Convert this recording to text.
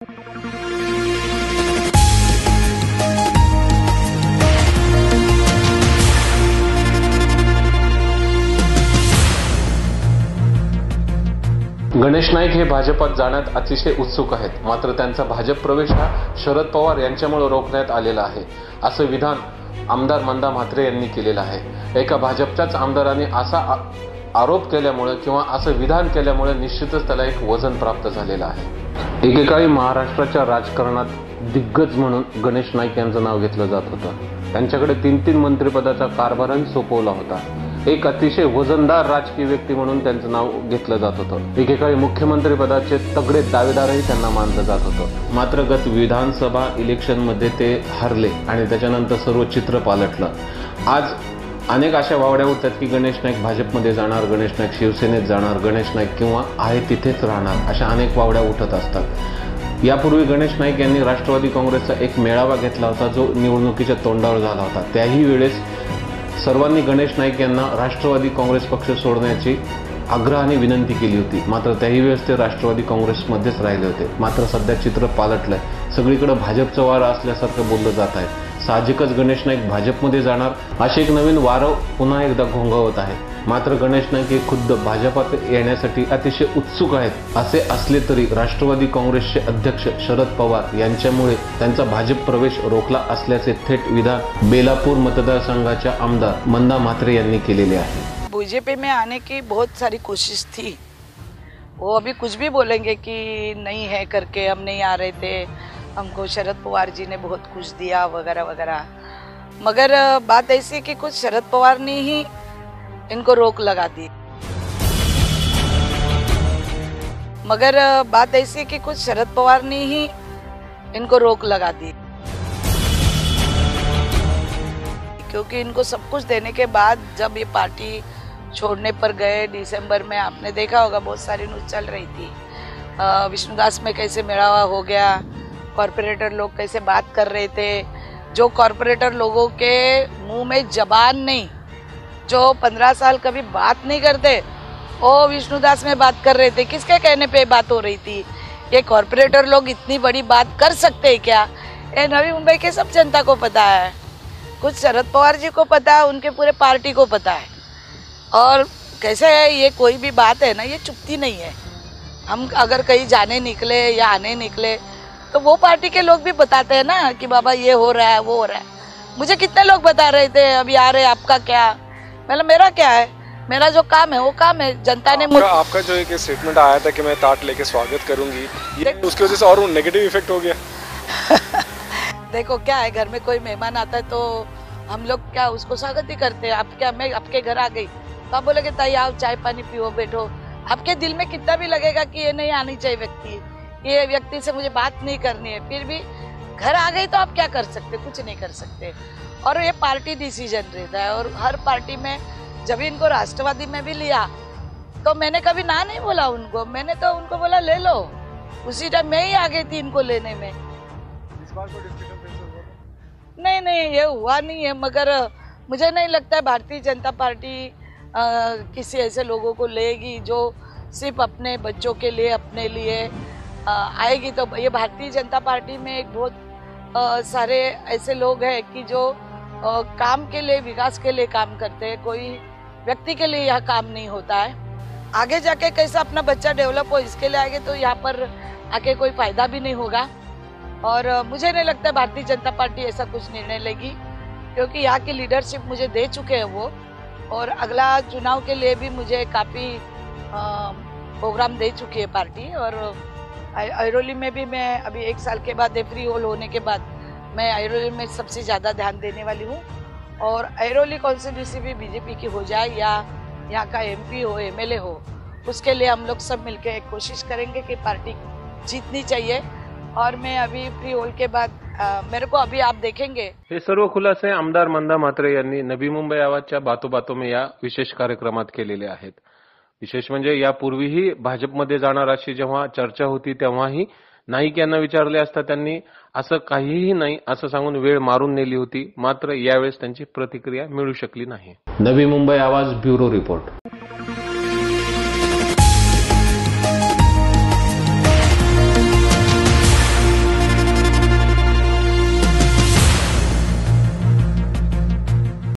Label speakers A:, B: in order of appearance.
A: गणेश नाईक हे भाजपात जाण्यात अतिशय उत्सुक आहेत, मात्र त्यांचा भाजप प्रवेश हा शरद पवार यांच्यामुळे रोखण्यात आलेला आहे, असं विधान आमदार मंदा म्हात्रे यांनी केलेलं आहे। एका भाजपच्याच आमदारांनी असा आरोप केल्यामुळे किंवा असं विधान केल्यामुळे निश्चितच त्याला एक वजन प्राप्त झालेलं आहे। एकेकाळी महाराष्ट्राच्या राजकारणात दिग्गज म्हणून गणेश नाईक यांचं नाव घेतलं जात होतं। त्यांच्याकडे 3 मंत्रिपदाचा कारभारही सोपवला होता। एक अतिशय वजनदार राजकीय व्यक्ती म्हणून त्यांचं नाव घेतलं जात होतं। एकेकाळी मुख्यमंत्री पदाचे तगडे दावेदारही त्यांना मानलं जात होतं। मात्र गत विधानसभा इलेक्शनमध्ये ते हरले आणि त्याच्यानंतर सर्व चित्र पालटलं। आज अनेक अशा वावड्या उठतात की गणेश नाईक भाजपमध्ये जाणार, गणेश नाईक शिवसेनेत जाणार, गणेश नाईक किंवा आहे तिथेच राहणार, अशा अनेक वावड्या उठत असतात। यापूर्वी गणेश नाईक यांनी राष्ट्रवादी काँग्रेसचा एक मेळावा घेतला होता, जो निवडणुकीच्या तोंडावर झाला होता। त्याही वेळेस सर्वांनी गणेश नाईक यांना राष्ट्रवादी काँग्रेस पक्ष सोडण्याची आग्रहाने विनंती केली होती। मात्र त्याही वेळेस ते राष्ट्रवादी काँग्रेसमध्येच राहिले होते। मात्र सध्या चित्र पालटलंय, सगळीकडे भाजपचं वारं असल्यासारखं बोललं जात आहे। साहजिकच गणेश नाईक भाजपमध्ये जाणार असे एक नवीन वारं पुन्हा एकदा घोंघावत आहे। मात्र गणेश नाईक हे खुद्द भाजपात येण्यासाठी अतिशय उत्सुक आहेत। असे असले तरी राष्ट्रवादी काँग्रेसचे अध्यक्ष शरद पवार यांच्यामुळे त्यांचा भाजप प्रवेश रोखला असल्याचे थेट विधान बेलापूर मतदारसंघाच्या आमदार मंदा म्हात्रे यांनी केलेले आहे।
B: बीजेपी में आने की बहुत सारी कोशिश थी, वो अभी कुछ भी बोलेंगे कि नहीं है करके हम नहीं आ रहे थे, हमको शरद पवार जी ने बहुत कुछ दिया वगैरह वगैरह। मगर बात ऐसी है कि कुछ शरद पवार ने ही इनको रोक लगा दी। मगर बात ऐसी है कि कुछ शरद पवार ने ही इनको रोक लगा दी, क्योंकि इनको सब कुछ देने के बाद जब ये पार्टी छोड़ने पर गए दिसंबर में, आपने देखा होगा बहुत सारी न्यूज चल रही थी। विष्णुदास में कैसे मेळावा हो गया, कॉरपोरेटर लोग कैसे बात कर रहे थे, जो कॉरपोरेटर लोगों के मुंह में जबान नहीं, जो 15 साल कभी बात नहीं करते, वो विष्णुदास में बात कर रहे थे। किसके कहने पे बात हो रही थी? ये कॉरपोरेटर लोग इतनी बड़ी बात कर सकते हैं क्या? ये नवी मुंबई के सब जनता को पता है, कुछ शरद पवार जी को पता है, उनके पूरे पार्टी को पता है। और कैसे है, ये कोई भी बात है ना, ये चुपती नहीं है। हम अगर कहीं जाने निकले या आने निकले तो वो पार्टी के लोग भी बताते हैं ना कि बाबा ये हो रहा है, वो हो रहा है। मुझे कितने लोग बता रहे थे अभी आ रहे, आपका क्या? मतलब मेरा क्या है, मेरा जो काम है वो काम है। जनता ने
C: आपका जो एक स्टेटमेंट आया था कि मैं ताट लेके स्वागत करूंगी, ये उसकी वजह से और नेगेटिव इफेक्ट हो गया।
B: देखो क्या है, घर में कोई मेहमान आता है तो हम लोग क्या उसको स्वागत ही करते हैं। आप क्या, मैं आपके घर आ गई तो आप बोलोगे ताई आओ चाय पानी पियो बैठो। आपके दिल में कितना भी लगेगा कि ये नहीं आनी चाहिए व्यक्ति, ये व्यक्ति से मुझे बात नहीं करनी है, फिर भी घर आ गई तो आप क्या कर सकते? कुछ नहीं कर सकते। और ये पार्टी डिसीजन रहता है, और हर पार्टी में जब इनको राष्ट्रवादी में भी लिया तो मैंने कभी ना नहीं बोला उनको, मैंने तो उनको बोला ले लो। उसी टाइम मैं ही आ गई थी इनको लेने में।
C: इस बार कोई डिस्कशन
B: नहीं ये हुआ नहीं है। मगर मुझे नहीं लगता है भारतीय जनता पार्टी किसी ऐसे लोगों को लेगी जो सिर्फ अपने बच्चों के लिए, अपने लिए आएगी। तो ये भारतीय जनता पार्टी में एक बहुत सारे ऐसे लोग हैं कि जो काम के लिए, विकास के लिए काम करते हैं। कोई व्यक्ति के लिए यह काम नहीं होता है। आगे जाके कैसा अपना बच्चा डेवलप हो, इसके लिए आगे तो यहाँ पर आके कोई फायदा भी नहीं होगा। और मुझे नहीं लगता भारतीय जनता पार्टी ऐसा कुछ निर्णय लेगी, क्योंकि यहाँ की लीडरशिप मुझे दे चुके हैं वो, और अगला चुनाव के लिए भी मुझे काफ़ी प्रोग्राम दे चुकी है पार्टी। और ऐरोली में भी मैं अभी 1 साल के बाद फ्री होल होने के बाद मैं ऐरोली में सबसे ज़्यादा ध्यान देने वाली हूँ। और ऐरोली कॉन्स्टिट्यूंसी भी बीजेपी की हो जाए या यहाँ का MP हो, MLA हो, उसके लिए हम लोग सब मिलकर एक कोशिश करेंगे कि पार्टी जीतनी चाहिए। और मैं अभी फ्री होल के बाद मेरे को अभी आप देखेंगे।
A: हे सर्व खुलासे आमदार मंदा म्हात्रे यांनी नवी मुंबई आवाजच्या बातों बातों में या विशेष कार्यक्रमात केलेले आहेत। विशेष म्हणजे यापूर्वीही भाजपमध्ये जाणार अशी जेव्हा चर्चा होती तेव्हाही नाईक यांना विचारले असता त्यांनी असं काहीही नाही असं सांगून वेळ मारून नेली होती। मात्र यावेळेस त्यांची प्रतिक्रिया मिळू शकली नाही। नवी मुंबई आवाज ब्युरो रिपोर्ट।